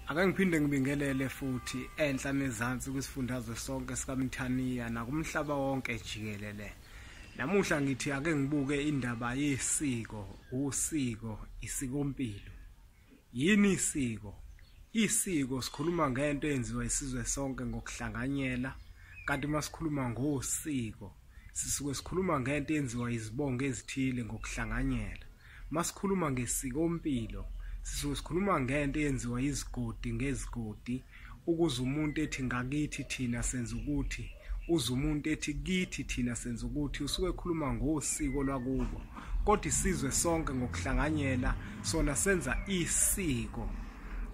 Ake ngiphinde ngibingelele futhi enhla nezansi kwisifundazwe sonke sikaMthaniya nakumhlaba wonke jikelele. Namuhla ngithi ake ngibuke indaba yesiko, usiko, isikompilo. Yini isiko? Isiko sikhuluma ngento eyenziwa isizwe sonke ngokuhlanganyela, kanti masikhuluma ngosiko sisuke sikhuluma ngento eyenziwa izibongo ezithile ngokuhlanganyela. Masikhuluma ngesikompilo sisuke sikhuluma ngento eyenziwa izigodi ngezigodi, ukuze umuntu ethi ngakithi thina senza ukuthi, uze umuntu ethi kithi thina senza ukuthi. Usuke ekhuluma ngosiko lwakubo, kodwa isizwe sonke ngokuhlanganyela sona senza isiko.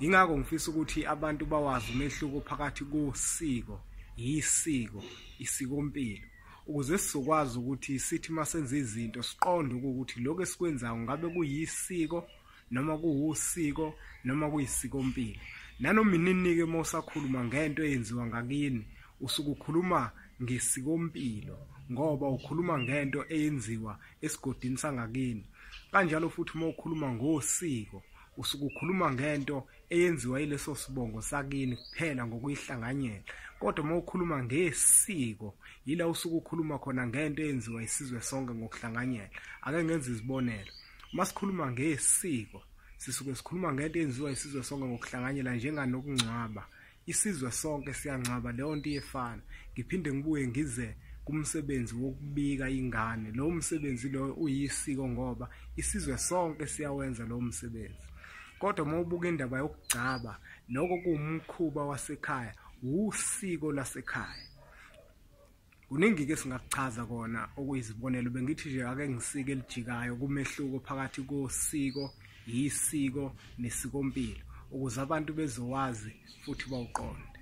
Ingakho ngifisa ukuthi abantu bawazi umehluko phakathi kosiko, isiko, isikompilo, ukuze sizokwazi ukuthi sithi masenza izinto siqonde ukuthi lokho esikwenzayo ngabe kuyisiko noma kuwusiko noma kuyisikompilo. Nanoma ininike mosakhuluma ngento eyenziwa ngakini usuke ukhuluma ngesikompilo ngoba ukhuluma ngento eyenziwa esigodini sangakini. Kanjalo futhi uma ukhuluma ngosiko usuke ukhuluma ngento eyenziwa yileso sibongo sakini kuphela ngokuyihlanganyela. Kodwa uma ukhuluma ngesiko yila usuke ukhuluma khona ngento eyenziwa isizwe sonke ngokuhlanganyela. Ake ngenze izibonelo. Masikhuluma ngesiko sisuke sikhuluma ngento eyenziwa isizwe sonke ngokuhlanganyela njenganokungcwaba. Isizwe sonke siyancwaba leyo nto iyefana. Ngiphinde ngibuye ngize kumsebenzi wokubika ingane. Lo msebenzi lo uyisiko ngoba isizwe sonke siyawenza lo msebenzi. Kodwa uma ubuka indaba yokugcaba, lokho kuwumkhuba wasekhaya, usiko lasekhaya. Kuningi ke singakuchaza kona okuyizibonelo. Bengithi nje ake ngisike elijikayo kumehluko phakathi kosiko, isiko nesikompilo ukuze abantu bezowazi futhi bawuqonde.